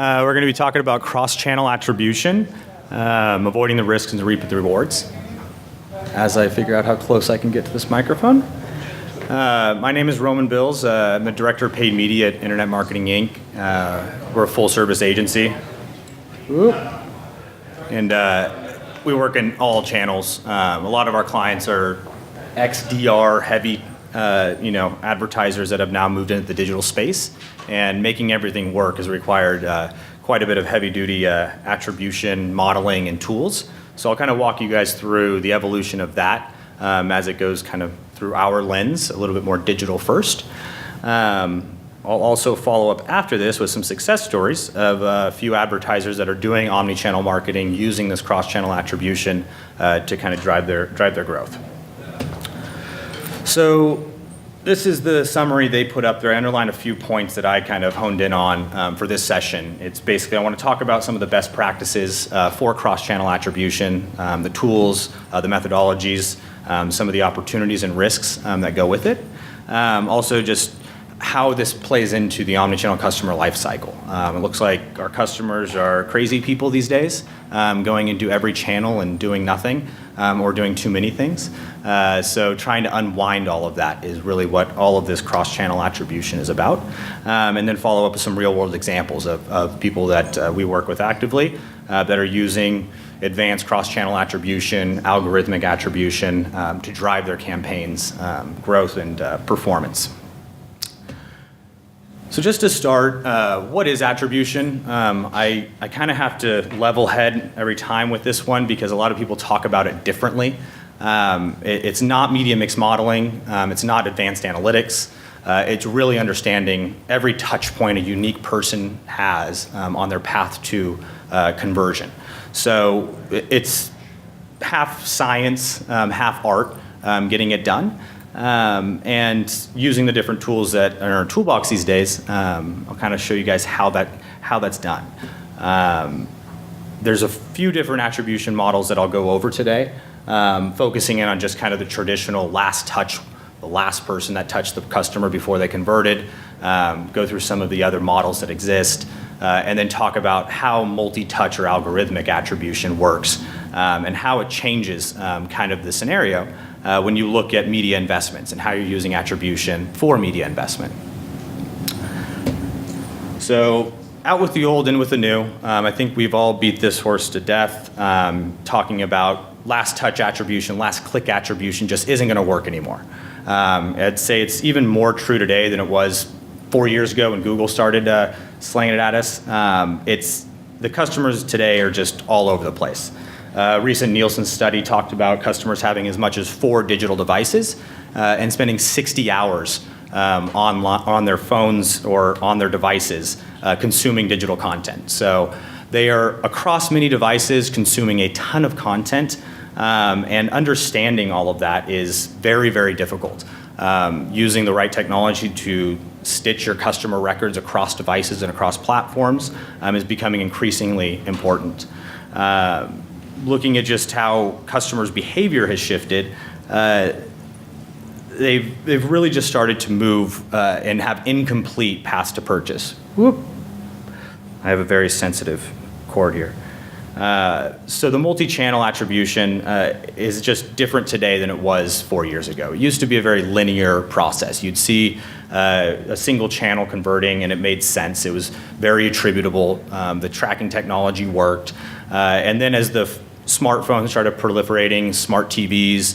We're going to be talking about cross-channel attribution, avoiding the risks and reaping the rewards. As I figure out how close I can get to this microphone. My name is Roman Bills. I'm the Director of Paid Media at Internet Marketing Inc. We're a full-service agency. And we work in all channels. A lot of our clients are XDR-heavy advertisers that have now moved into the digital space, and making everything work has required quite a bit of heavy-duty attribution, modeling, and tools. So I'll kind of walk you guys through the evolution of that as it goes kind of through our lens, a little bit more digital first. I'll also follow up after this with some success stories of a few advertisers that are doing omni-channel marketing using this cross-channel attribution to kind of drive their growth. So this is the summary they put up there. I underlined a few points that I kind of honed in on for this session. It's basically, I want to talk about some of the best practices for cross-channel attribution, the tools, the methodologies, some of the opportunities and risks that go with it. Also just how this plays into the omnichannel customer lifecycle. It looks like our customers are crazy people these days, going into every channel and doing nothing, or doing too many things. So trying to unwind all of that is really what all of this cross-channel attribution is about. And then follow up with some real-world examples of people that we work with actively that are using advanced cross-channel attribution, algorithmic attribution to drive their campaigns' growth and performance. So just to start, what is attribution? I kind of have to level head every time with this one because a lot of people talk about it differently. It's not media mix modeling. It's not advanced analytics. It's really understanding every touch point a unique person has on their path to conversion. So it's half science, half art, getting it done. And using the different tools that are in our toolbox these days, I'll kind of show you guys how that's done. There's a few different attribution models that I'll go over today, focusing in on just kind of the traditional last touch, the last person that touched the customer before they converted, go through some of the other models that exist, and then talk about how multi-touch or algorithmic attribution works, and how it changes kind of the scenario when you look at media investments and how you're using attribution for media investment. So out with the old, in with the new. I think we've all beat this horse to death, talking about last touch attribution, last click attribution just isn't going to work anymore. I'd say it's even more true today than it was 4 years ago when Google started slinging it at us. The customers today are just all over the place. A recent Nielsen study talked about customers having as much as 4 digital devices and spending 60 hours on their phones or on their devices consuming digital content. So they are across many devices consuming a ton of content, and understanding all of that is very, very difficult. Using the right technology to stitch your customer records across devices and across platforms is becoming increasingly important. Looking at just how customers' behavior has shifted, they've really just started to move and have incomplete paths to purchase. Whoop. I have a very sensitive cord here. So the multi-channel attribution is just different today than it was 4 years ago. It used to be a very linear process. You'd see a single channel converting and it made sense. It was very attributable. The tracking technology worked. And then as the smartphones started proliferating, smart TVs,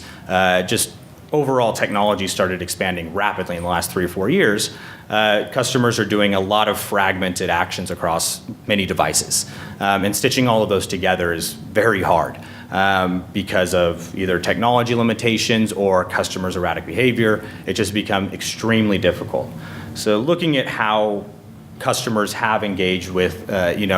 just overall technology started expanding rapidly in the last 3 or 4 years. Customers are doing a lot of fragmented actions across many devices. And stitching all of those together is very hard because of either technology limitations or customers' erratic behavior. It just become extremely difficult. So looking at how customers have engaged with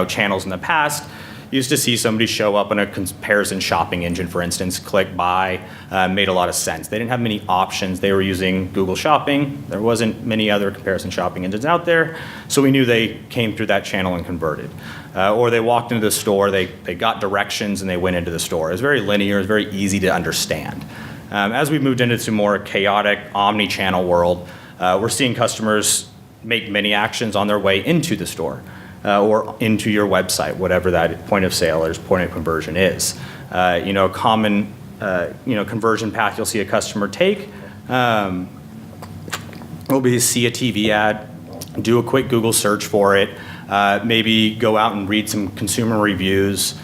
channels in the past, used to see somebody show up in a comparison shopping engine, for instance, click buy, made a lot of sense. They didn't have many options. They were using Google Shopping. There wasn't many other comparison shopping engines out there, so we knew they came through that channel and converted. Or they walked into the store, they got directions and they went into the store. It was very linear, it was very easy to understand. As we moved into some more chaotic omni-channel world, we're seeing customers make many actions on their way into the store. or into your website, whatever that point of sale or point of conversion is. A common conversion path you'll see a customer take will be see a TV ad, do a quick Google search for it, maybe go out and read some consumer reviews,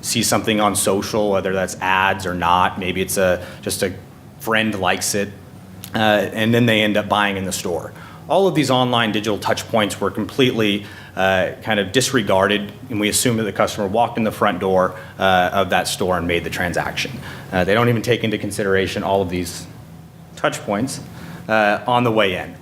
see something on social, whether that's ads or not. Maybe it's just a friend likes it, and then they end up buying in the store. All of these online digital touch points were completely kind of disregarded, and we assume that the customer walked in the front door of that store and made the transaction. They don't even take into consideration all of these touch points on the way in,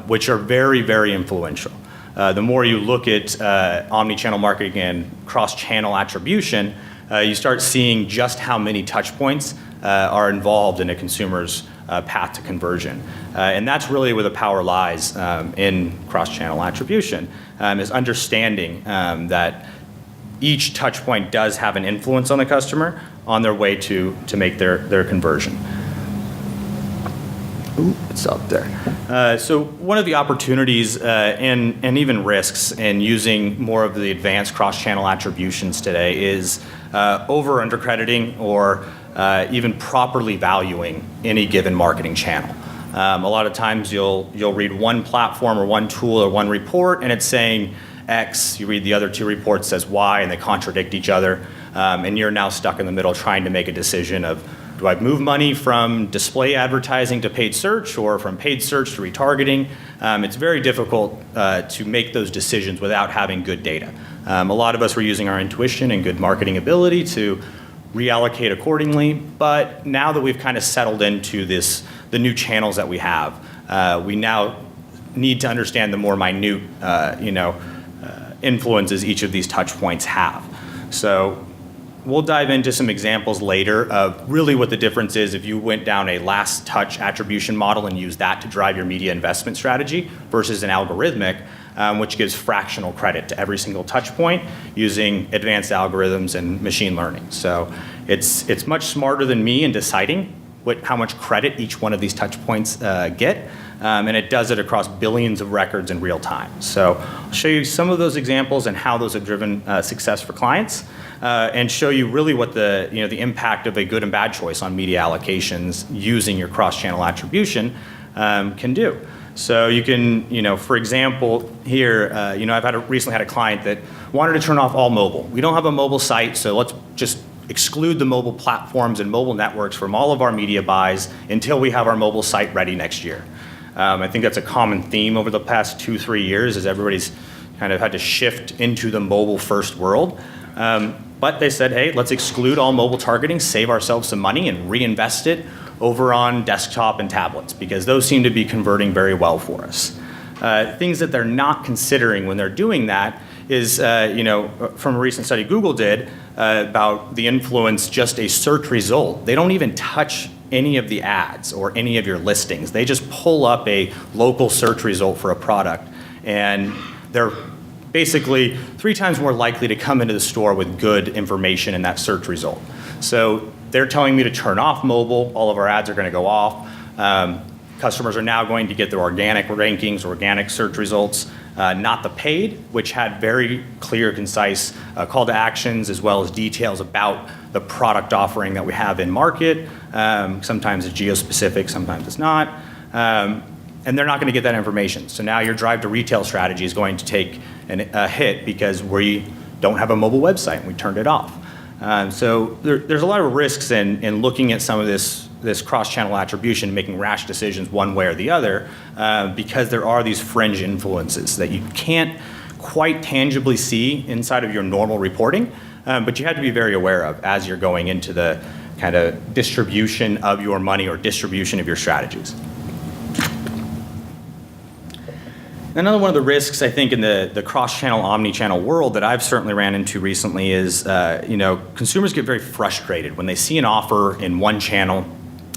which are very, very influential. The more you look at omni-channel marketing and cross-channel attribution, you start seeing just how many touch points are involved in a consumer's path to conversion. And that's really where the power lies in cross-channel attribution, is understanding that each touch point does have an influence on the customer on their way to make their conversion. Ooh, it's up there. So one of the opportunities and even risks in using more of the advanced cross-channel attributions today is over undercrediting or even properly valuing any given marketing channel. A lot of times you'll read one platform or one tool or one report and it's saying X, you read the other two reports says Y, and they contradict each other, and you're now stuck in the middle trying to make a decision of, do I move money from display advertising to paid search or from paid search to retargeting? It's very difficult to make those decisions without having good data. A lot of us were using our intuition and good marketing ability to reallocate accordingly, but now that we've kind of settled into the new channels that we have, we now need to understand the more minute influences each of these touch points have. So we'll dive into some examples later of really what the difference is if you went down a last touch attribution model and used that to drive your media investment strategy versus an algorithmic, which gives fractional credit to every single touch point using advanced algorithms and machine learning. So it's much smarter than me in deciding how much credit each one of these touch points get. And it does it across billions of records in real time. So I'll show you some of those examples and how those have driven success for clients, and show you really what the impact of a good and bad choice on media allocations using your cross-channel attribution can do. So you can, for example, here, I've recently had a client that wanted to turn off all mobile. We don't have a mobile site, so let's just exclude the mobile platforms and mobile networks from all of our media buys until we have our mobile site ready next year. I think that's a common theme over the past 2-3 years, as everybody's kind of had to shift into the mobile-first world. But they said, hey, let's exclude all mobile targeting, save ourselves some money, and reinvest it over on desktop and tablets, because those seem to be converting very well for us. Things that they're not considering when they're doing that is, from a recent study Google did about the influence just a search result. They don't even touch any of the ads or any of your listings. They just pull up a local search result for a product, and they're basically 3 times more likely to come into the store with good information in that search result. So they're telling me to turn off mobile. All of our ads are going to go off. Customers are now going to get their organic rankings, organic search results, not the paid, which had very clear, concise call to actions, as well as details about the product offering that we have in market. Sometimes it's geo-specific, sometimes it's not. And they're not going to get that information. So now your drive to retail strategy is going to take a hit because we don't have a mobile website and we turned it off. So there's a lot of risks in looking at some of this cross-channel attribution, making rash decisions one way or the other, because there are these fringe influences that you can't quite tangibly see inside of your normal reporting, but you have to be very aware of as you're going into the kind of distribution of your money or distribution of your strategies. Another one of the risks, I think, in the cross-channel, omni-channel world that I've certainly ran into recently is, consumers get very frustrated when they see an offer in one channel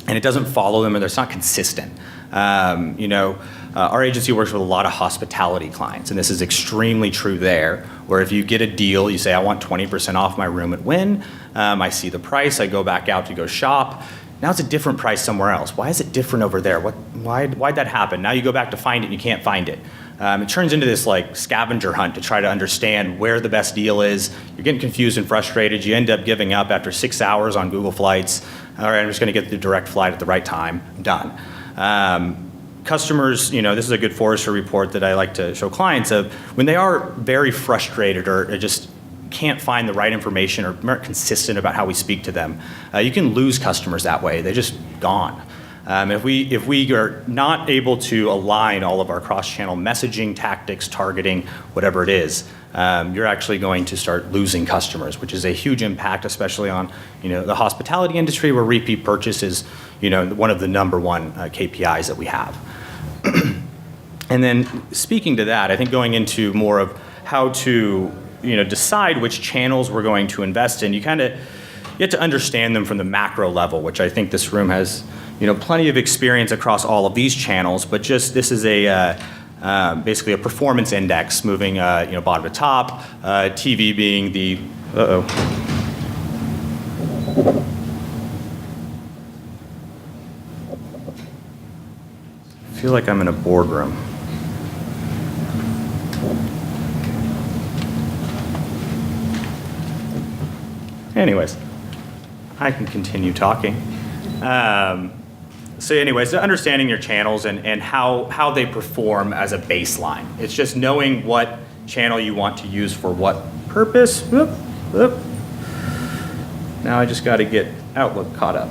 and it doesn't follow them and it's not consistent. Our agency works with a lot of hospitality clients, and this is extremely true there, where if you get a deal, you say, I want 20% off my room at Wynn, I see the price, I go back out to go shop. Now it's a different price somewhere else. Why is it different over there? Why'd that happen? Now you go back to find it and you can't find it. It turns into this like scavenger hunt to try to understand where the best deal is. You're getting confused and frustrated. You end up giving up after 6 hours on Google Flights. All right, I'm just going to get the direct flight at the right time. Done. Customers, this is a good Forrester report that I like to show clients of when they are very frustrated or just can't find the right information or aren't consistent about how we speak to them. You can lose customers that way. They're just gone. If we are not able to align all of our cross-channel messaging, tactics, targeting, whatever it is, you're actually going to start losing customers, which is a huge impact, especially on the hospitality industry where repeat purchase is one of the number one KPIs that we have. And then speaking to that, I think going into more of how to decide which channels we're going to invest in, you have to understand them from the macro level, which I think this room has plenty of experience across all of these channels, but just this is basically a performance index moving bottom to top, TV being the, I feel like I'm in a boardroom. Anyways, I can continue talking. So anyways, understanding your channels and how they perform as a baseline. It's just knowing what channel you want to use for what purpose. Whoop, whoop. Now I just got to get Outlook caught up.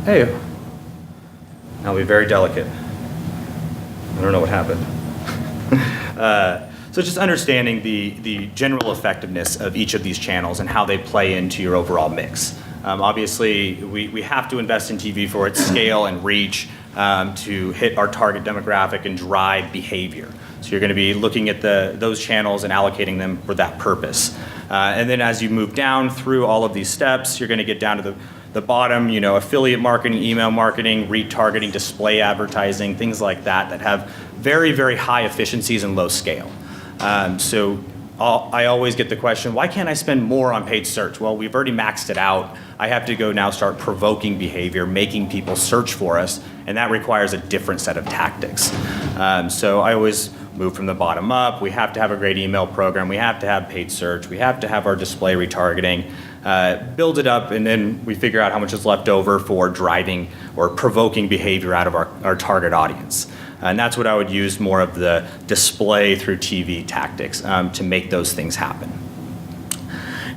Hey, I'll be very delicate. I don't know what happened. So just understanding the general effectiveness of each of these channels and how they play into your overall mix. Obviously, we have to invest in TV for its scale and reach to hit our target demographic and drive behavior. So you're going to be looking at those channels and allocating them for that purpose. And then as you move down through all of these steps, you're going to get down to the bottom, affiliate marketing, email marketing, retargeting, display advertising, things like that have very, very high efficiencies and low scale. So I always get the question, why can't I spend more on paid search? Well, we've already maxed it out. I have to go now start provoking behavior, making people search for us, and that requires a different set of tactics. So I always move from the bottom up. We have to have a great email program. We have to have paid search. We have to have our display retargeting. Build it up, and then we figure out how much is left over for driving or provoking behavior out of our target audience. And that's what I would use more of the display through TV tactics to make those things happen.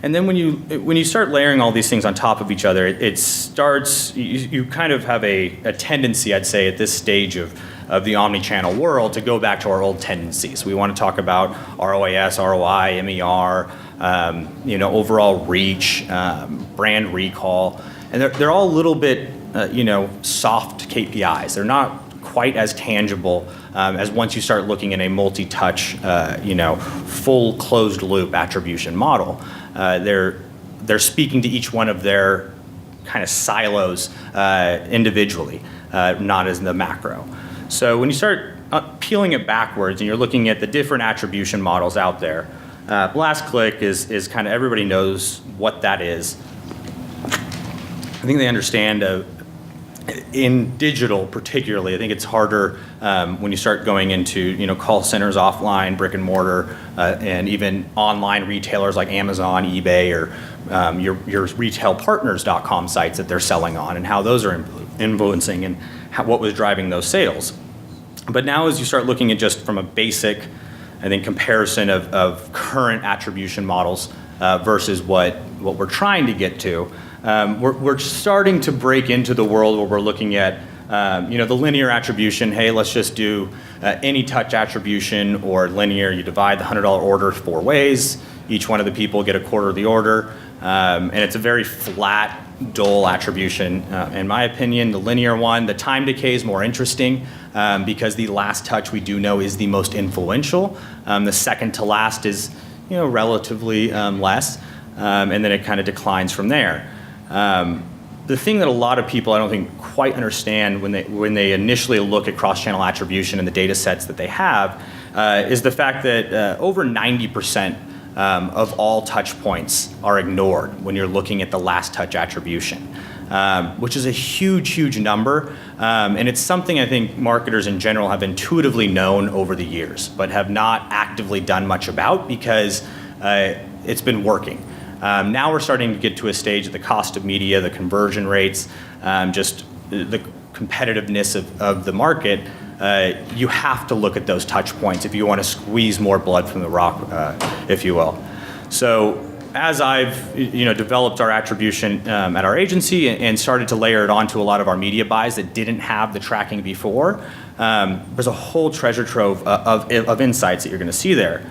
And then when you start layering all these things on top of each other, it starts, you kind of have a tendency, I'd say, at this stage of the omni-channel world to go back to our old tendencies. We want to talk about ROAS, ROI, MER, overall reach, brand recall, and they're all a little bit, soft KPIs. They're not quite as tangible as once you start looking at a multi-touch, full closed loop attribution model. They're speaking to each one of their kind of silos individually, not as the macro. So when you start peeling it backwards and you're looking at the different attribution models out there, last click is kind of everybody knows what that is. I think they understand in digital particularly, I think it's harder when you start going into call centers offline, brick and mortar, and even online retailers like Amazon, eBay, or your retailpartners.com sites that they're selling on and how those are influencing and what was driving those sales. But now as you start looking at just from a basic, I think, comparison of current attribution models versus what we're trying to get to, we're starting to break into the world where we're looking at the linear attribution. Hey, let's just do any touch attribution or linear. You divide the $100 order 4 ways. Each one of the people get a quarter of the order. And it's a very flat, dull attribution. In my opinion, the linear one, the time decay is more interesting because the last touch we do know is the most influential. The second to last is relatively less. And then it kind of declines from there. The thing that a lot of people I don't think quite understand when they initially look at cross-channel attribution and the data sets that they have is the fact that over 90% of all touch points are ignored when you're looking at the last touch attribution. which is a huge, huge number. And it's something I think marketers in general have intuitively known over the years, but have not actively done much about because it's been working. Now we're starting to get to a stage of the cost of media, the conversion rates, just the competitiveness of the market. You have to look at those touch points if you want to squeeze more blood from the rock, if you will. So as I've developed our attribution at our agency and started to layer it onto a lot of our media buys that didn't have the tracking before, there's a whole treasure trove of insights that you're going to see there.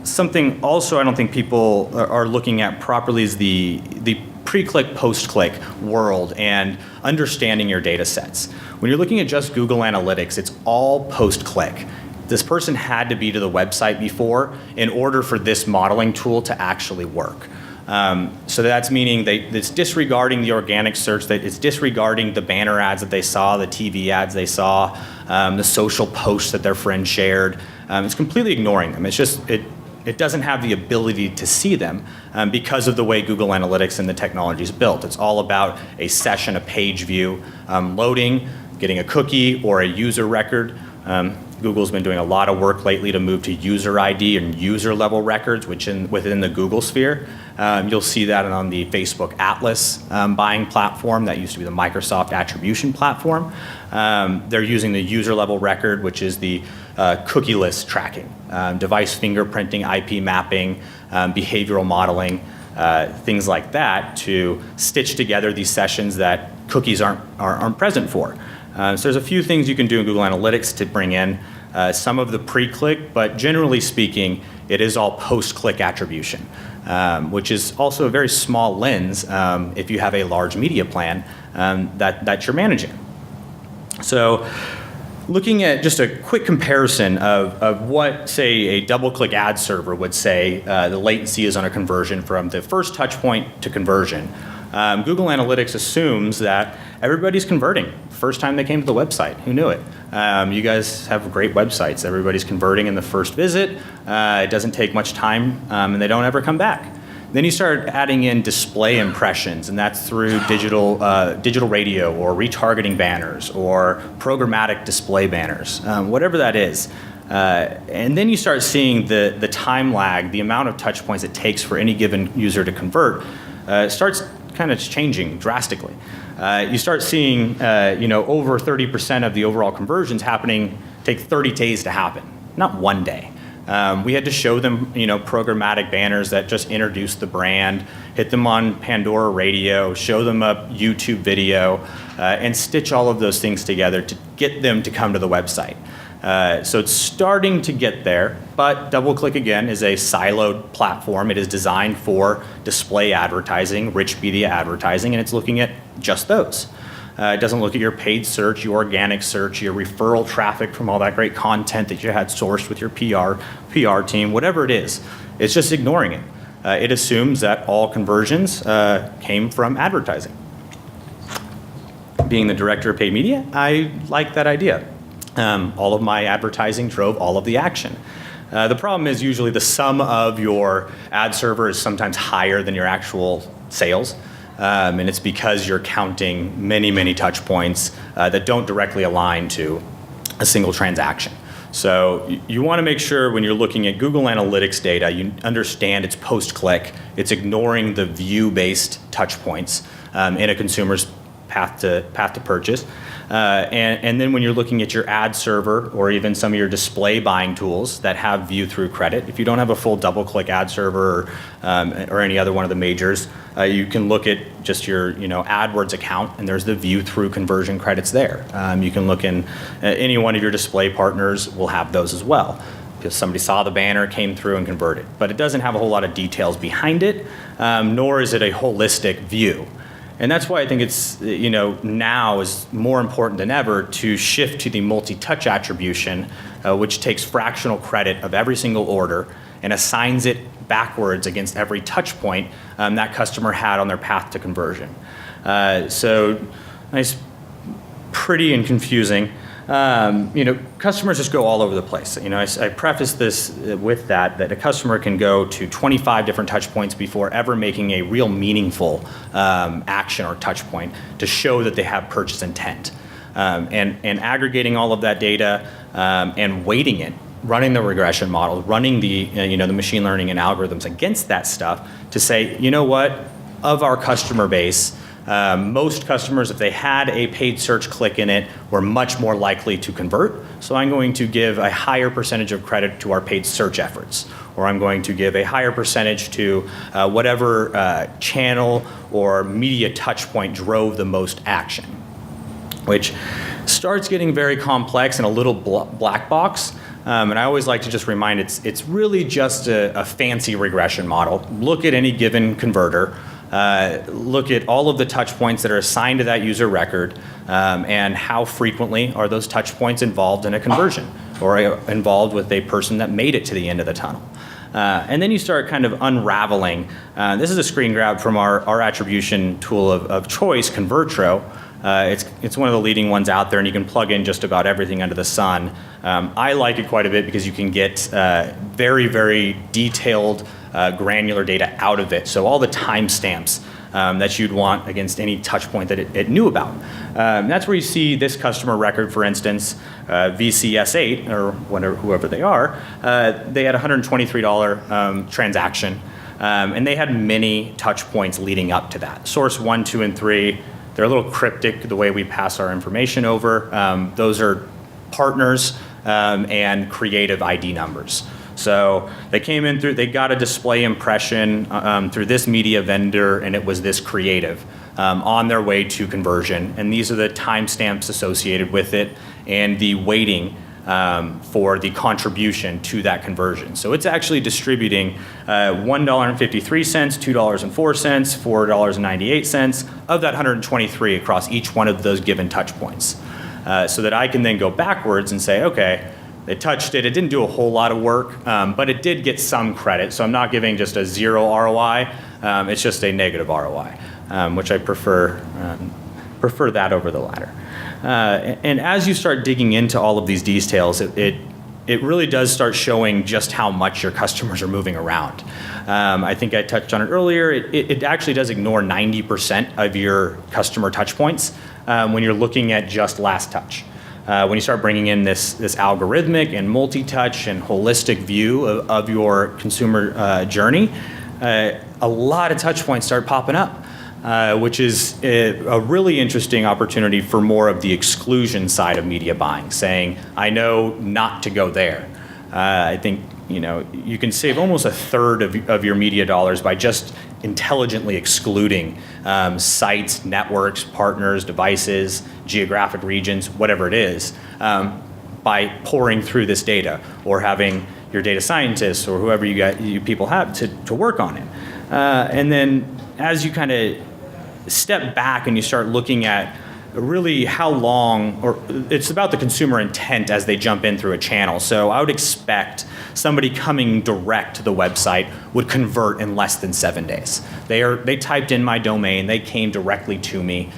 Something also I don't think people are looking at properly is the pre-click, post-click world and understanding your data sets. When you're looking at just Google Analytics, it's all post-click. This person had to be to the website before in order for this modeling tool to actually work. So that's meaning it's disregarding the organic search, that it's disregarding the banner ads that they saw, the TV ads they saw, the social posts that their friend shared. It's completely ignoring them. It's just, it doesn't have the ability to see them because of the way Google Analytics and the technology is built. It's all about a session, a page view, loading, getting a cookie or a user record. Google's been doing a lot of work lately to move to user ID and user level records, within the Google sphere. You'll see that on the Facebook Atlas buying platform. That used to be the Microsoft Attribution platform. They're using the user level record, which is the cookieless tracking, device fingerprinting, IP mapping, behavioral modeling, things like that to stitch together these sessions that cookies aren't present for. So there's a few things you can do in Google Analytics to bring in some of the pre-click, but generally speaking, it is all post-click attribution, which is also a very small lens if you have a large media plan that you're managing. So looking at just a quick comparison of what, say, a double-click ad server would say the latency is on a conversion from the first touch point to conversion. Google Analytics assumes that everybody's converting first time they came to the website. Who knew it? You guys have great websites. Everybody's converting in the first visit. It doesn't take much time, and they don't ever come back. Then you start adding in display impressions, and that's through digital radio or retargeting banners or programmatic display banners, whatever that is. And then you start seeing the time lag, the amount of touch points it takes for any given user to convert, starts kind of changing drastically. You start seeing over 30% of the overall conversions take 30 days to happen, not one day. We had to show them, programmatic banners that just introduce the brand, hit them on Pandora radio, show them a YouTube video, and stitch all of those things together to get them to come to the website. So it's starting to get there, but DoubleClick again is a siloed platform. It is designed for display advertising, rich media advertising, and it's looking at just those. It doesn't look at your paid search, your organic search, your referral traffic from all that great content that you had sourced with your PR team, whatever it is. It's just ignoring it. It assumes that all conversions came from advertising. Being the director of paid media, I like that idea. All of my advertising drove all of the action. The problem is usually the sum of your ad server is sometimes higher than your actual sales. And it's because you're counting many, many touch points that don't directly align to a single transaction. So you want to make sure when you're looking at Google Analytics data, you understand it's post-click. It's ignoring the view-based touch points in a consumer's path to purchase. And then when you're looking at your ad server or even some of your display buying tools that have view through credit, if you don't have a full DoubleClick ad server or any other one of the majors, you can look at just your AdWords account and there's the view through conversion credits there. You can look in any one of your display partners will have those as well, because somebody saw the banner, came through and converted. But it doesn't have a whole lot of details behind it, nor is it a holistic view. And that's why I think it's, now is more important than ever to shift to the multi-touch attribution, which takes fractional credit of every single order and assigns it backwards against every touch point that customer had on their path to conversion. So nice, pretty and confusing. Customers just go all over the place. I preface this with that a customer can go to 25 different touch points before ever making a real meaningful action or touch point to show that they have purchase intent. And aggregating all of that data and weighting it, running the regression model, running the machine learning and algorithms against that stuff to say, you know what, of our customer base, most customers, if they had a paid search click in it, were much more likely to convert. So I'm going to give a higher percentage of credit to our paid search efforts, or I'm going to give a higher percentage to whatever channel or media touch point drove the most action, which starts getting very complex and a little black box. And I always like to just remind it's really just a fancy regression model. Look at any given converter. Look at all of the touch points that are assigned to that user record, and how frequently are those touch points involved in a conversion or involved with a person that made it to the end of the tunnel. And then you start kind of unraveling. This is a screen grab from our attribution tool of choice, Convertro. It's one of the leading ones out there, and you can plug in just about everything under the sun. I like it quite a bit because you can get very, very detailed granular data out of it. So all the timestamps that you'd want against any touch point that it knew about. That's where you see this customer record, for instance, VCS8 or whoever they are. They had a $123 transaction, and they had many touch points leading up to that. Source 1, 2, and 3. They're a little cryptic the way we pass our information over. Those are partners and creative ID numbers. So they came in they got a display impression through this media vendor, and it was this creative on their way to conversion. And these are the timestamps associated with it and the weighting for the contribution to that conversion. So it's actually distributing $1.53, $2.04, $4.98 of that 123 across each one of those given touch points. So that I can then go backwards and say, okay, they touched it. It didn't do a whole lot of work, but it did get some credit. So I'm not giving just a 0 ROI. It's just a negative ROI, which I prefer that over the latter. And as you start digging into all of these details, it really does start showing just how much your customers are moving around. I think I touched on it earlier. It actually does ignore 90% of your customer touch points when you're looking at just last touch. When you start bringing in this algorithmic and multi-touch and holistic view of your consumer journey, a lot of touch points start popping up, which is a really interesting opportunity for more of the exclusion side of media buying, saying, I know not to go there. I think you can save almost a third of your media dollars by just intelligently excluding sites, networks, partners, devices, geographic regions, whatever it is, by pouring through this data or having your data scientists or whoever you people have to work on it. And then as you kind of step back and you start looking at really how long, or it's about the consumer intent as they jump in through a channel. So I would expect somebody coming direct to the website would convert in less than 7 days. They typed in my domain, they came directly to me.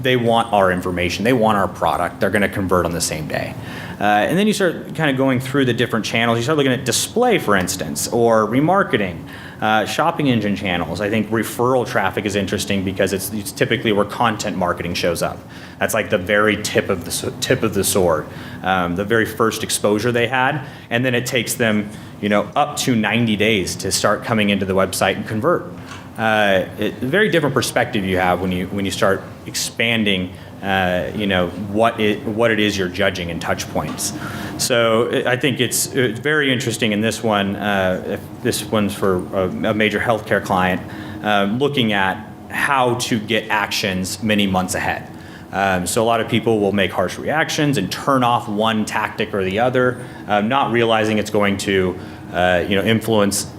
They want our information, they want our product, they're gonna convert on the same day. And then you start kind of going through the different channels. You start looking at display, for instance, or remarketing, shopping engine channels. I think referral traffic is interesting because it's typically where content marketing shows up. That's like the very tip of the sword, the very first exposure they had, and then it takes them, up to 90 days to start coming into the website and convert. A very different perspective you have when you start expanding, what it is you're judging in touch points. So I think it's very interesting in this one. If this one's for a major healthcare client, looking at how to get actions many months ahead. So a lot of people will make harsh reactions and turn off one tactic or the other, not realizing it's going to, influence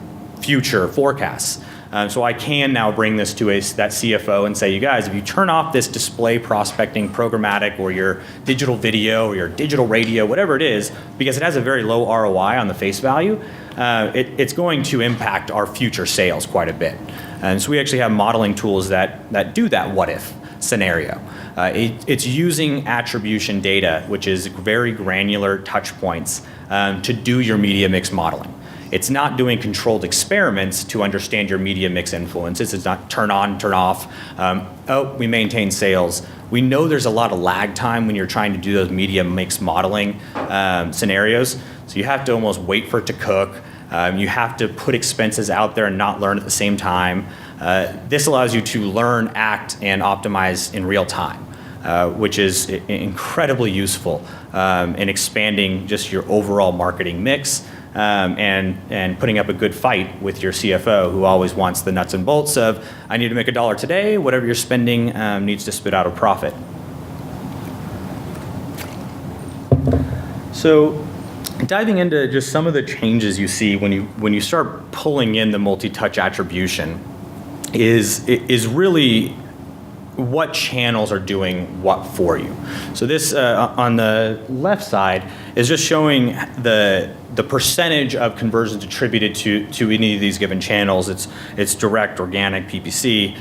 future forecasts. So I can now bring this to that CFO and say, you guys, if you turn off this display prospecting programmatic or your digital video or your digital radio, whatever it is, because it has a very low ROI on the face value, it's going to impact our future sales quite a bit. And so we actually have modeling tools that do that what if. scenario. It's using attribution data, which is very granular touch points, to do your media mix modeling. It's not doing controlled experiments to understand your media mix influences. It's not turn on, turn off. We maintain sales. We know there's a lot of lag time when you're trying to do those media mix modeling scenarios. So you have to almost wait for it to cook. You have to put expenses out there and not learn at the same time. This allows you to learn, act, and optimize in real time, which is incredibly useful in expanding just your overall marketing mix and putting up a good fight with your CFO, who always wants the nuts and bolts of, I need to make $1 today, whatever you're spending needs to spit out a profit. So diving into just some of the changes you see when you start pulling in the multi-touch attribution is really what channels are doing what for you. So this on the left side is just showing the percentage of conversions attributed to any of these given channels. It's direct, organic, PPC.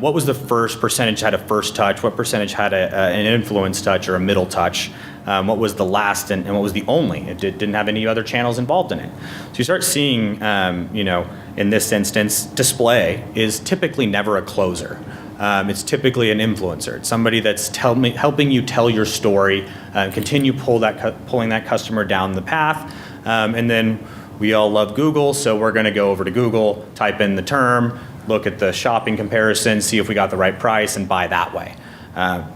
What was the first percentage had a first touch? What percentage had an influence touch or a middle touch? What was the last and what was the only? It didn't have any other channels involved in it. So you start seeing, in this instance, display is typically never a closer. It's typically an influencer. It's somebody that's helping you tell your story, continue pulling that customer down the path, and then we all love Google, so we're going to go over to Google, type in the term, look at the shopping comparison, see if we got the right price, and buy that way.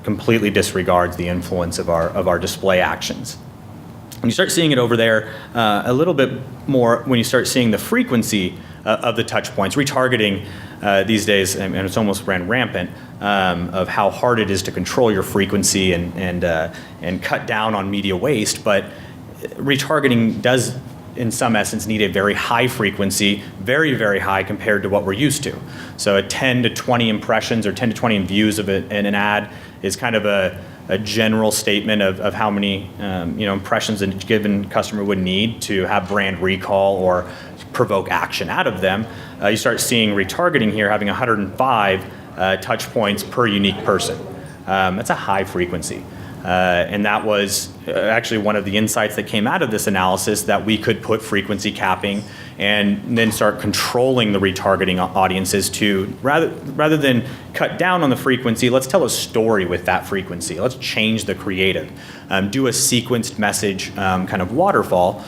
Completely disregards the influence of our display actions. When you start seeing it over there a little bit more, when you start seeing the frequency of the touch points, retargeting these days, and it's almost ran rampant, of how hard it is to control your frequency and cut down on media waste. But retargeting does, in some essence, need a very high frequency, very, very high compared to what we're used to. So a 10 to 20 impressions or 10 to 20 views of it in an ad is kind of a general statement of how many impressions a given customer would need to have brand recall or provoke action out of them. You start seeing retargeting here having 105 touch points per unique person. That's a high frequency. And that was actually one of the insights that came out of this analysis, that we could put frequency capping and then start controlling the retargeting audiences to, rather than cut down on the frequency, let's tell a story with that frequency. Let's change the creative. Do a sequenced message kind of waterfall.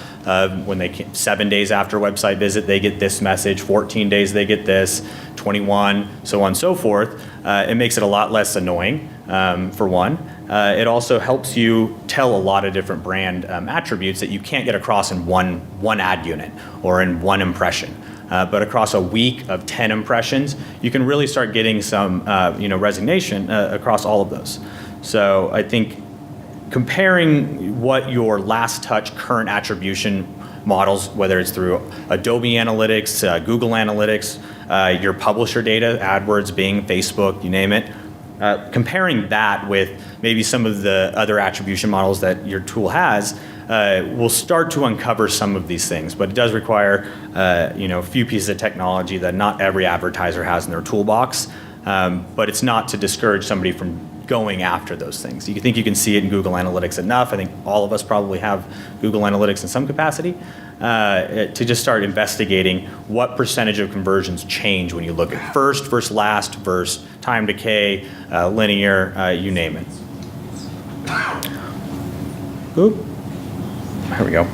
When they 7 days after a website visit, they get this message, 14 days they get this, 21, so on and so forth. It makes it a lot less annoying, for one. It also helps you tell a lot of different brand attributes that you can't get across in one ad unit or in one impression. But across a week of 10 impressions, you can really start getting some resignation across all of those. So I think comparing what your last touch current attribution models, whether it's through Adobe Analytics, Google Analytics, your publisher data, AdWords, Bing, Facebook, you name it, comparing that with maybe some of the other attribution models that your tool has, will start to uncover some of these things. But it does require a few pieces of technology that not every advertiser has in their toolbox. But it's not to discourage somebody from going after those things. You think you can see it in Google Analytics enough. I think all of us probably have Google Analytics in some capacity, to just start investigating what percentage of conversions change when you look at first versus last versus time decay, linear, you name it. Oop. There we go.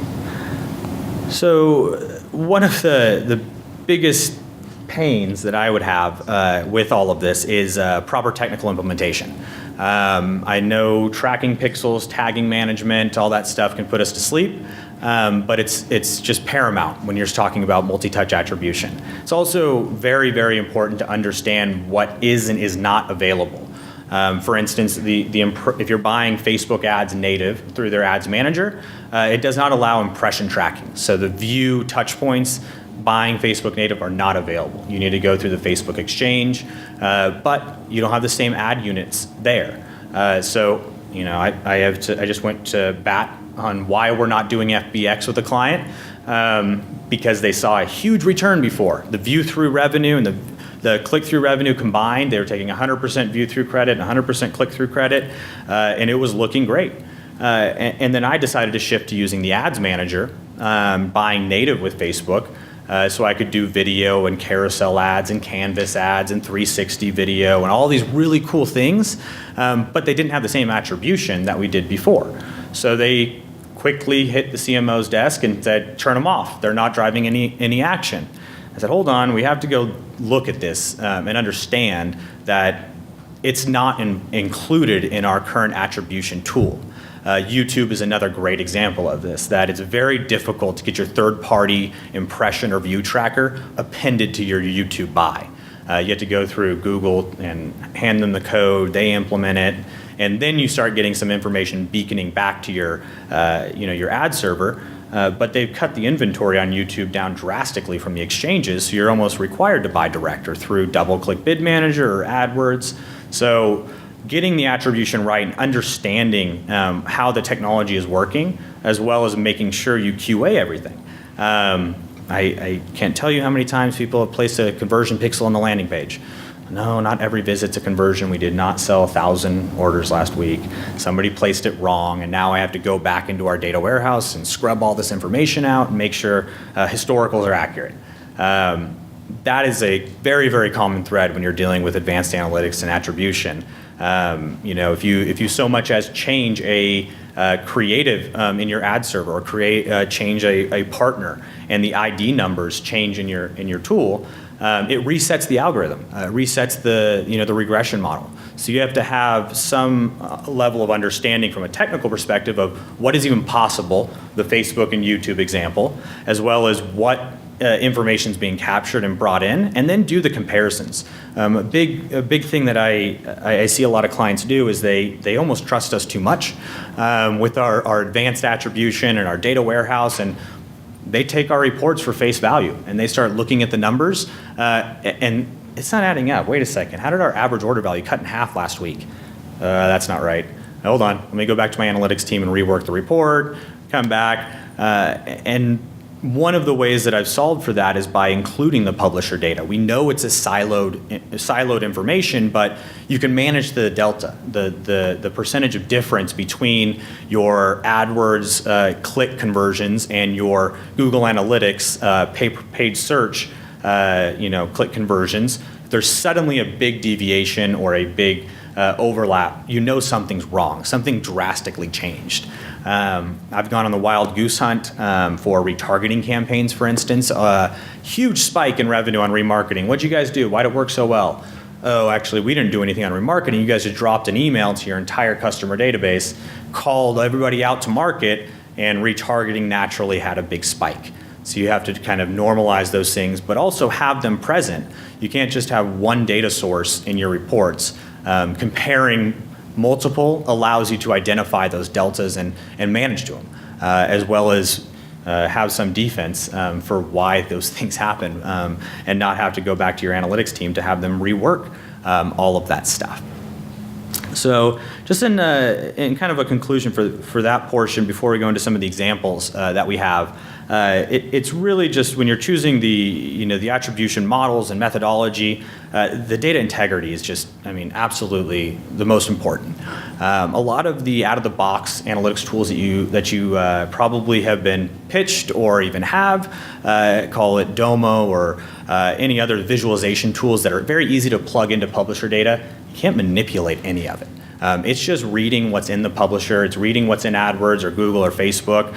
So one of the biggest pains that I would have with all of this is proper technical implementation. I know tracking pixels, tagging management, all that stuff can put us to sleep, but it's just paramount when you're talking about multi-touch attribution. It's also very, very important to understand what is and is not available. For instance, if you're buying Facebook ads native through their ads manager, it does not allow impression tracking. So the view touch points buying Facebook native are not available. You need to go through the Facebook exchange, but you don't have the same ad units there. I just went to bat on why we're not doing FBX with a client, because they saw a huge return before. The view through revenue and the The click-through revenue combined, they were taking 100% view-through credit and 100% click-through credit, and it was looking great. And then I decided to shift to using the ads manager, buying native with Facebook, so I could do video and carousel ads and canvas ads and 360 video and all these really cool things, but they didn't have the same attribution that we did before. So they quickly hit the CMO's desk and said, turn them off. They're not driving any action. I said, hold on, we have to go look at this and understand that it's not included in our current attribution tool. YouTube is another great example of this, that it's very difficult to get your third-party impression or view tracker appended to your YouTube buy. You have to go through Google and hand them the code, they implement it, and then you start getting some information beaconing back to your ad server. But they've cut the inventory on YouTube down drastically from the exchanges, so you're almost required to buy direct or through DoubleClick Bid Manager or AdWords. So getting the attribution right and understanding how the technology is working, as well as making sure you QA everything. I can't tell you how many times people have placed a conversion pixel on the landing page. No, not every visit's a conversion. We did not sell 1,000 orders last week. Somebody placed it wrong, and now I have to go back into our data warehouse and scrub all this information out and make sure historicals are accurate. That is a very, very common thread when you're dealing with advanced analytics and attribution. If you so much as change a creative in your ad server or change a partner and the ID numbers change in your tool, it resets the algorithm, resets the regression model. So you have to have some level of understanding from a technical perspective of what is even possible, the Facebook and YouTube example, as well as what information is being captured and brought in, and then do the comparisons. A big thing that I see a lot of clients do is they almost trust us too much with our advanced attribution and our data warehouse, and they take our reports for face value and they start looking at the numbers and it's not adding up. Wait a second, how did our average order value cut in half last week? That's not right. Hold on, let me go back to my analytics team and rework the report, come back, and one of the ways that I've solved for that is by including the publisher data. We know it's a siloed information, but you can manage the delta, the percentage of difference between your AdWords click conversions and your Google Analytics paid search click conversions. If there's suddenly a big deviation or a big overlap, you know something's wrong, something drastically changed. I've gone on the wild goose hunt for retargeting campaigns, for instance. Huge spike in revenue on remarketing. What'd you guys do? Why'd it work so well? Oh, actually, we didn't do anything on remarketing. You guys just dropped an email to your entire customer database, called everybody out to market, and retargeting naturally had a big spike. So you have to kind of normalize those things, but also have them present. You can't just have one data source in your reports. Comparing multiple allows you to identify those deltas and manage to them, as well as have some defense for why those things happen, and not have to go back to your analytics team to have them rework all of that stuff. So just in kind of a conclusion for that portion before we go into some of the examples that we have, it's really just when you're choosing the attribution models and methodology, the data integrity is just, absolutely the most important. A lot of the out-of-the-box analytics tools that you probably have been pitched or even have, call it Domo or any other visualization tools that are very easy to plug into publisher data, you can't manipulate any of it. It's just reading what's in the publisher, it's reading what's in AdWords or Google or Facebook.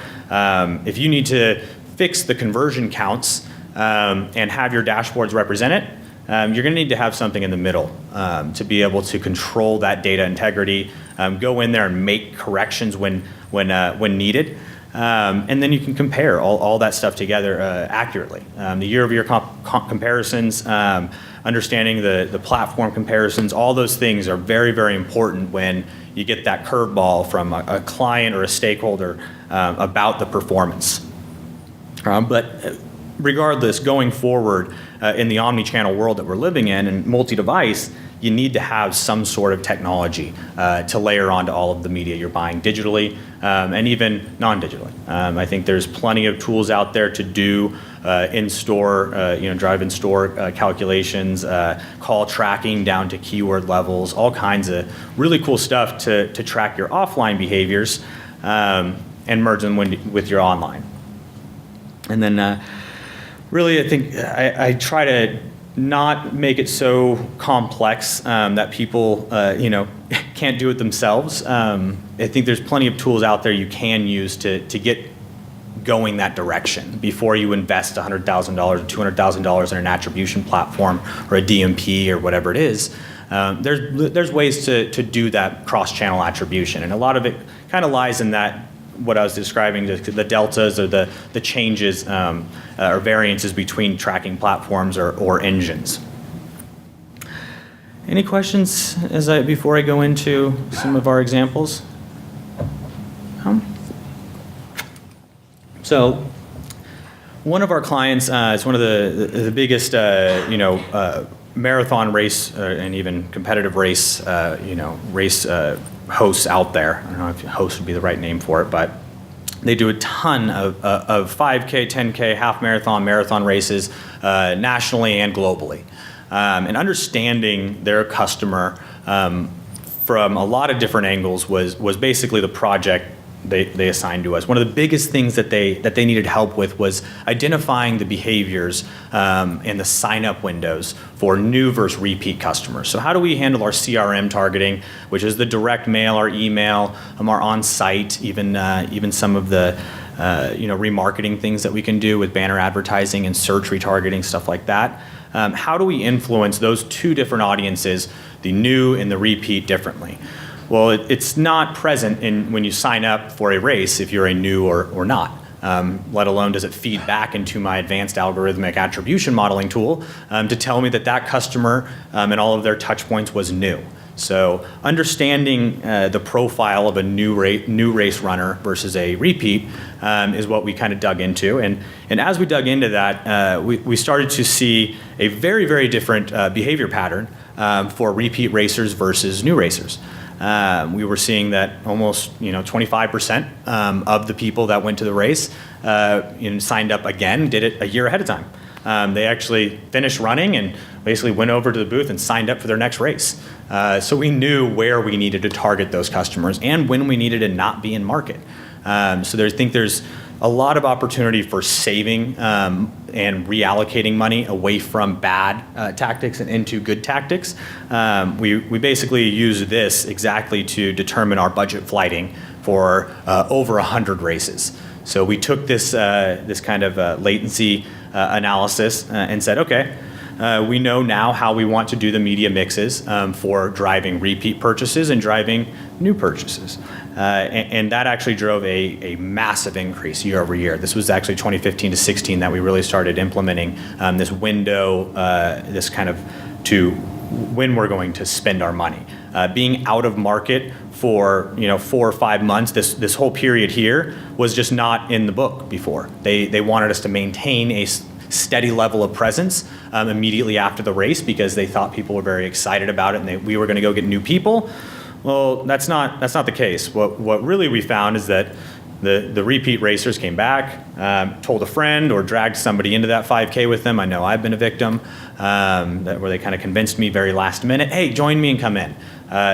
If you need to fix the conversion counts and have your dashboards represent it, you're going to need to have something in the middle to be able to control that data integrity, go in there and make corrections when needed. And then you can compare all that stuff together accurately. The year-over-year comparisons, understanding the platform comparisons, all those things are very, very important when you get that curveball from a client or a stakeholder about the performance. But regardless, going forward in the omni-channel world that we're living in and multi-device, you need to have some sort of technology to layer onto all of the media you're buying digitally and even non-digitally. I think there's plenty of tools out there to do in-store, drive-in store calculations, call tracking down to keyword levels, all kinds of really cool stuff to track your offline behaviors and merge them with your online. And then really, I think I try to not make it so complex that people, can't do it themselves. I think there's plenty of tools out there you can use to get going that direction before you invest $100,000 or $200,000 in an attribution platform or a DMP or whatever it is. There's ways to do that cross-channel attribution, and a lot of it kind of lies in that what I was describing, the deltas or the changes or variances between tracking platforms or engines. Any questions before I go into some of our examples? So one of our clients is one of the biggest marathon race and even competitive race race hosts out there. I don't know if host would be the right name for it, but they do a ton of 5K, 10K, half marathon, marathon races nationally and globally. And understanding their customer from a lot of different angles was basically the project they assigned to us. One of the biggest things that they needed help with was identifying the behaviors and the sign-up windows for new versus repeat customers. So how do we handle our CRM targeting, which is the direct mail, our email, our on-site, even some of the remarketing things that we can do with banner advertising and search retargeting, stuff like that. How do we influence those two different audiences, the new and the repeat, differently? Well, it's not present when you sign up for a race if you're a new or not, let alone does it feed back into my advanced algorithmic attribution modeling tool to tell me that customer and all of their touch points was new. So understanding the profile of a new race runner versus a repeat is what we kind of dug into. And as we dug into that, we started to see a very, very different behavior pattern for repeat racers versus new racers. We were seeing that almost 25% of the people that went to the race signed up again, did it a year ahead of time. They actually finished running and basically went over to the booth and signed up for their next race. So we knew where we needed to target those customers and when we needed to not be in market. So I think there's a lot of opportunity for saving and reallocating money away from bad tactics and into good tactics. We basically use this exactly to determine our budget flighting for over 100 races. So we took this kind of latency analysis and said, okay, we know now how we want to do the media mixes for driving repeat purchases and driving new purchases. And that actually drove a massive increase year over year. This was actually 2015 to 16 that we really started implementing this window, this kind of to when we're going to spend our money. Being out of market for 4 or 5 months, this whole period here was just not in the book before. They wanted us to maintain a steady level of presence immediately after the race because they thought people were very excited about it and we were going to go get new people. Well, that's not the case. What really we found is that the repeat racers came back, told a friend or dragged somebody into that 5K with them. I know I've been a victim where they kind of convinced me very last minute, hey, join me and come in.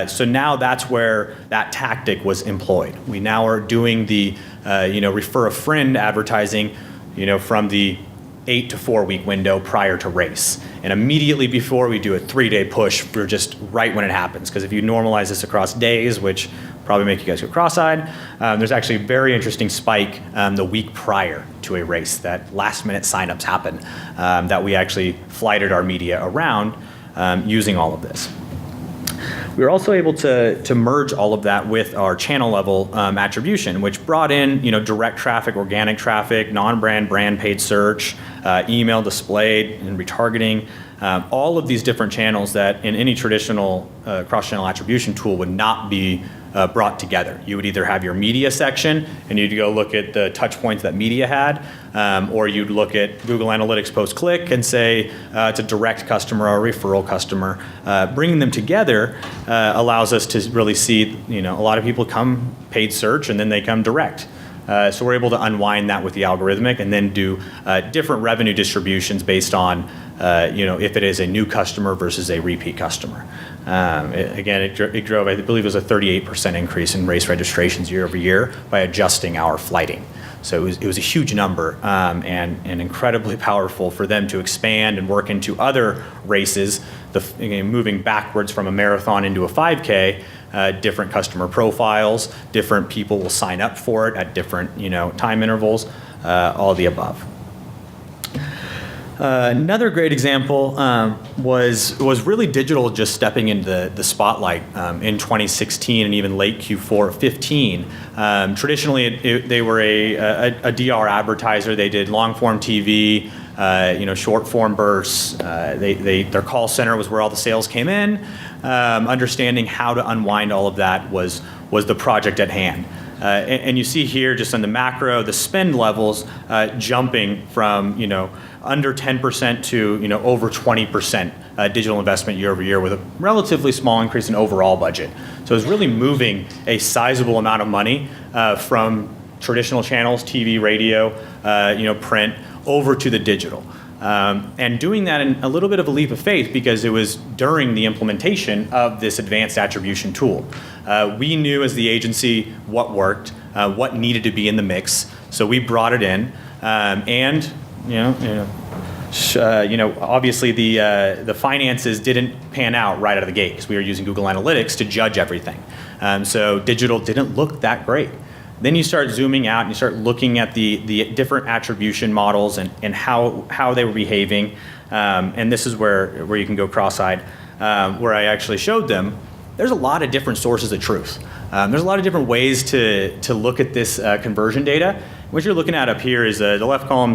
So now that's where that tactic was employed. We now are doing the refer a friend advertising from the 8 to 4 week window prior to race. And immediately before we do a 3-day push for just right when it happens. Because if you normalize this across days, which probably make you guys go cross-eyed, there's actually a very interesting spike the week prior to a race that last minute signups happen that we actually flighted our media around using all of this. We were also able to merge all of that with our channel level attribution, which brought in direct traffic, organic traffic, non-brand, brand paid search, email displayed, and retargeting. All of these different channels that in any traditional cross-channel attribution tool would not be brought together. You would either have your media section, and you'd go look at the touch points that media had, or you'd look at Google Analytics post-click and say it's a direct customer or a referral customer. Bringing them together allows us to really see, a lot of people come paid search and then they come direct. So we're able to unwind that with the algorithmic and then do different revenue distributions based on, if it is a new customer versus a repeat customer. It drove, I believe it was a 38% increase in race registrations year over year by adjusting our flighting. So it was a huge number and incredibly powerful for them to expand and work into other races, moving backwards from a marathon into a 5K. Different customer profiles, different people will sign up for it at different time intervals, all of the above. Another great example was really digital just stepping into the spotlight in 2016 and even late Q4 of 15. Traditionally, they were a DR advertiser. They did long form TV, short form bursts. Their call center was where all the sales came in. Understanding how to unwind all of that was the project at hand. And you see here just on the macro, the spend levels jumping from under 10% to over 20% digital investment year over year with a relatively small increase in overall budget. So it's really moving a sizable amount of money from traditional channels, TV, radio, print, over to the digital. And doing that in a little bit of a leap of faith because it was during the implementation of this advanced attribution tool. We knew as the agency what worked, what needed to be in the mix, so we brought it in, and obviously the finances didn't pan out right out of the gate because we were using Google Analytics to judge everything. So digital didn't look that great. Then you start zooming out and you start looking at the different attribution models and how they were behaving. And this is where you can go cross-eyed, where I actually showed them. There's a lot of different sources of truth. There's a lot of different ways to look at this conversion data. What you're looking at up here is the left column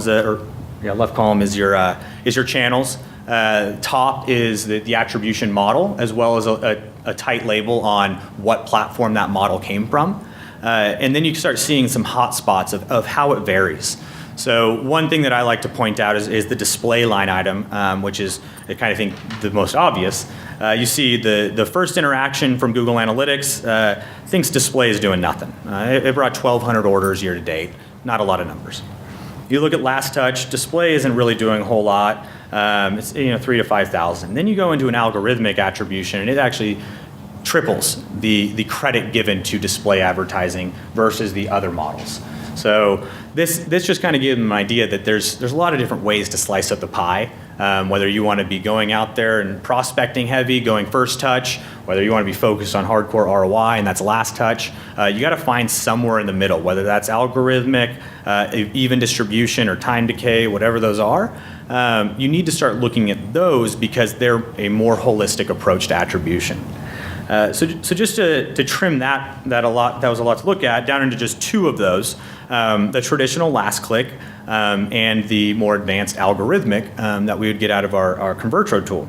is your channels. Top is the attribution model, as well as a tight label on what platform that model came from. And then you start seeing some hot spots of how it varies. So one thing that I like to point out is the display line item, which is, I kind of think, the most obvious. You see the first interaction from Google Analytics thinks display is doing nothing. It brought 1,200 orders year to date, not a lot of numbers. You look at last touch, display isn't really doing a whole lot. It's 3,000 to 5,000. Then you go into an algorithmic attribution, and it actually triples the credit given to display advertising versus the other models. So this just kind of gives them an idea that there's a lot of different ways to slice up the pie, whether you want to be going out there and prospecting heavy, going first touch, whether you want to be focused on hardcore ROI and that's last touch. You got to find somewhere in the middle, whether that's algorithmic, even distribution or time decay, whatever those are. You need to start looking at those because they're a more holistic approach to attribution. So just to trim that was a lot to look at, down into just two of those, the traditional last click and the more advanced algorithmic that we would get out of our Convertro tool.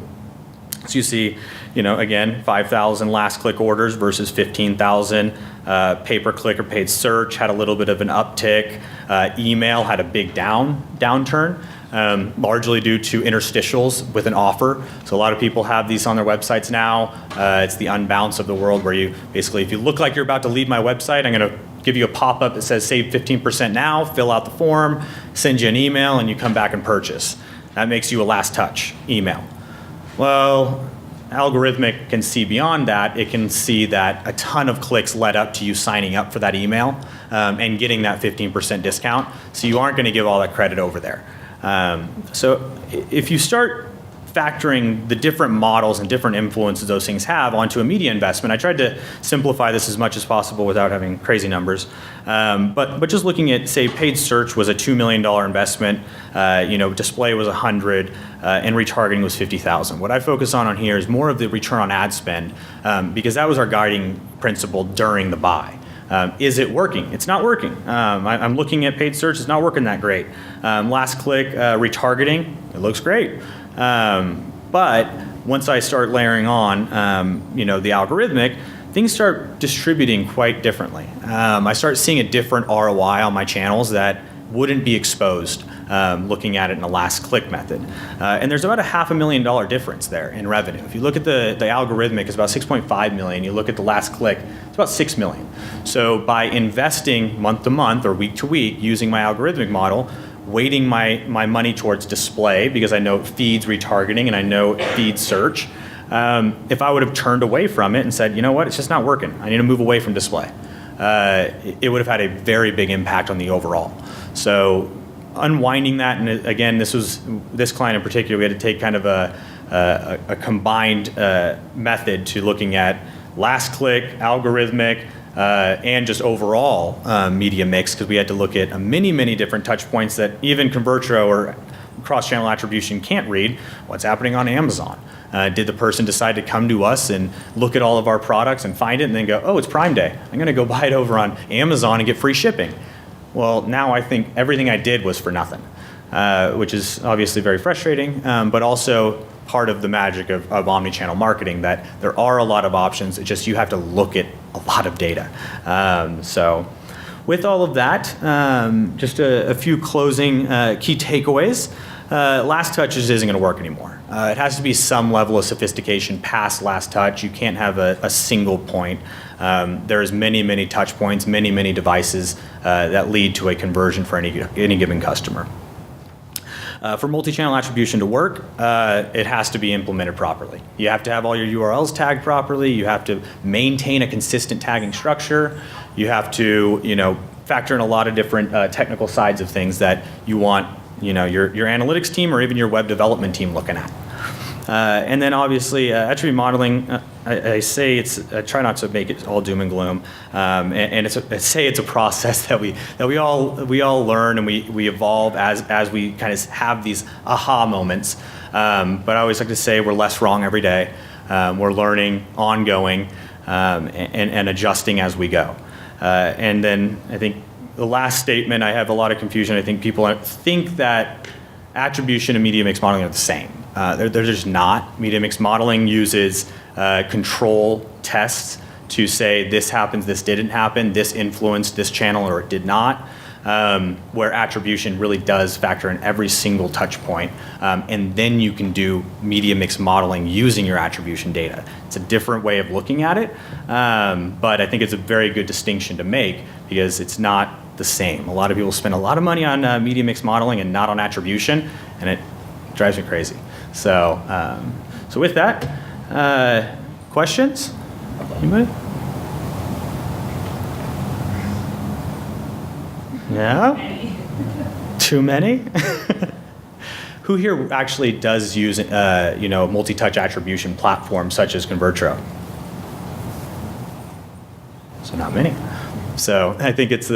So you see, again, 5,000 last click orders versus 15,000. Pay-per-click or paid search had a little bit of an uptick. Email had a big downturn. Largely due to interstitials with an offer. So a lot of people have these on their websites now. It's the unbounce of the world where you basically, if you look like you're about to leave my website, I'm going to give you a pop-up that says save 15% now, fill out the form, send you an email, and you come back and purchase. That makes you a last touch email. Well, algorithmic can see beyond that. It can see that a ton of clicks led up to you signing up for that email and getting that 15% discount. So you aren't going to give all that credit over there. So if you start factoring the different models and different influences those things have onto a media investment, I tried to simplify this as much as possible without having crazy numbers. But just looking at, say, paid search was a $2 million investment, display was 100, and retargeting was 50,000. What I focus on here is more of the return on ad spend, because that was our guiding principle during the buy. Is it working? It's not working. I'm looking at paid search. It's not working that great. Last click retargeting, it looks great. But once I start layering on, the algorithmic, things start distributing quite differently. I start seeing a different ROI on my channels that wouldn't be exposed looking at it in a last click method. And there's about a $500,000 difference there in revenue. If you look at the algorithmic, it's about 6.5 million. You look at the last click, it's about 6 million. So by investing month to month or week to week using my algorithmic model, weighting my money towards display because I know it feeds retargeting and I know it feeds search, if I would have turned away from it and said, you know what, it's just not working, I need to move away from display, it would have had a very big impact on the overall. So unwinding that, and again, this client in particular, we had to take kind of a combined method to looking at last click, algorithmic, and just overall media mix, because we had to look at many different touch points that even Convertro or cross-channel attribution can't read. What's happening on Amazon? Did the person decide to come to us and look at all of our products and find it and then go, oh, it's Prime Day, I'm going to go buy it over on Amazon and get free shipping? Well, now I think everything I did was for nothing, which is obviously very frustrating, but also part of the magic of omni-channel marketing, that there are a lot of options. It's just you have to look at a lot of data. So with all of that, just a few closing key takeaways. Last touch just isn't going to work anymore. It has to be some level of sophistication past last touch. You can't have a single point. There's many touch points, many devices that lead to a conversion for any given customer. For multi-channel attribution to work, it has to be implemented properly. You have to have all your URLs tagged properly. You have to maintain a consistent tagging structure. You have to, factor in a lot of different technical sides of things that you want, your analytics team or even your web development team looking at. And then obviously attribute modeling, I try not to make it all doom and gloom, and I say it's a process that we all learn and we evolve as we kind of have these aha moments. But I always like to say we're less wrong every day. We're learning, ongoing, and adjusting as we go. And then I think the last statement, I have a lot of confusion. I think people think that attribution and media mix modeling are the same. They're just not. Media mix modeling uses control tests to say this happens, this didn't happen, this influenced this channel or it did not, where attribution really does factor in every single touch point. And then you can do media mix modeling using your attribution data. It's a different way of looking at it, but I think it's a very good distinction to make because it's not the same. A lot of people spend a lot of money on media mix modeling and not on attribution, and it drives me crazy. So, so with that, questions? Anybody? Yeah? Too many? Who here actually does use, multi-touch attribution platforms such as Convertro? So not many. So I think it's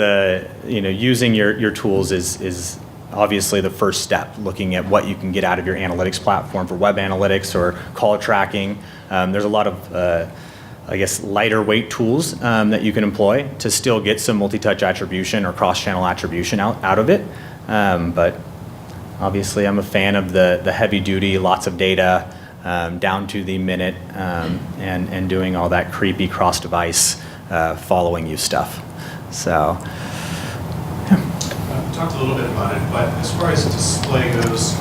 using your tools is obviously the first step, looking at what you can get out of your analytics platform for web analytics or call tracking. There's a lot of, lighter weight tools that you can employ to still get some multi-touch attribution or cross-channel attribution out of it. But obviously I'm a fan of the heavy duty, lots of data, down to the minute, and doing all that creepy cross-device following you stuff. So. We talked a little bit about it, but as far as display goes,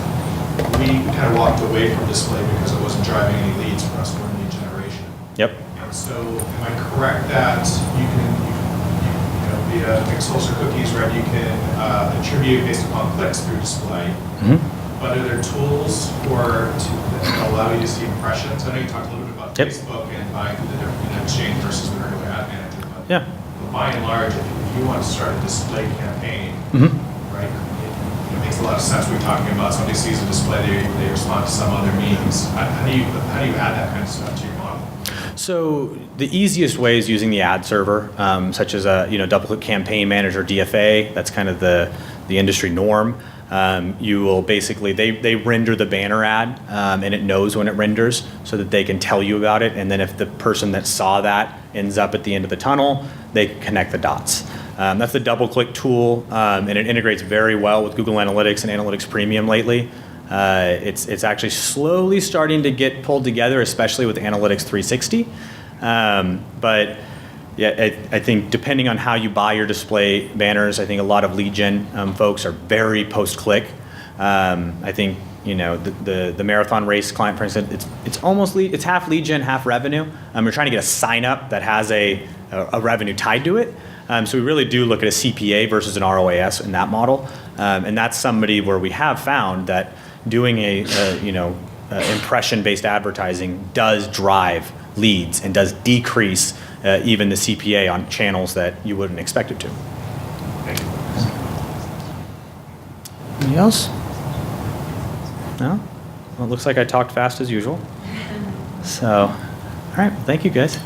we kind of walked away from display because it wasn't driving any leads for us for lead generation. Yep. And so, am I correct that you can via pixels or cookies, right? You can attribute based upon clicks through display. Mm-hmm. But are there tools that allow you to see impressions? I know you talked a little bit about Facebook and buying through the different exchange versus the regular ad manager. But yeah. By and large, if you want to start a display campaign, right, it makes a lot of sense. We're talking about somebody sees a display, they respond to some other means. How do you add that kind of stuff to your model? So the easiest way is using the ad server, such as a double-click campaign manager, DFA. That's kind of the industry norm. You will basically, they render the banner ad, and it knows when it renders so that they can tell you about it. And then if the person that saw that ends up at the end of the tunnel, they can connect the dots. That's the double-click tool, and it integrates very well with Google Analytics and Analytics Premium lately. It's actually slowly starting to get pulled together, especially with Analytics 360. But yeah, I think depending on how you buy your display banners, I think a lot of lead gen folks are very post-click. I think the marathon race client, for instance, it's half lead gen, half revenue. We're trying to get a sign up that has a revenue tied to it. So we really do look at a CPA versus an ROAS in that model, and that's somebody where we have found that doing impression-based advertising does drive leads and does decrease even the CPA on channels that you wouldn't expect it to. Thank you. Anything else? No? Well, it looks like I talked fast as usual. So, all right, thank you guys.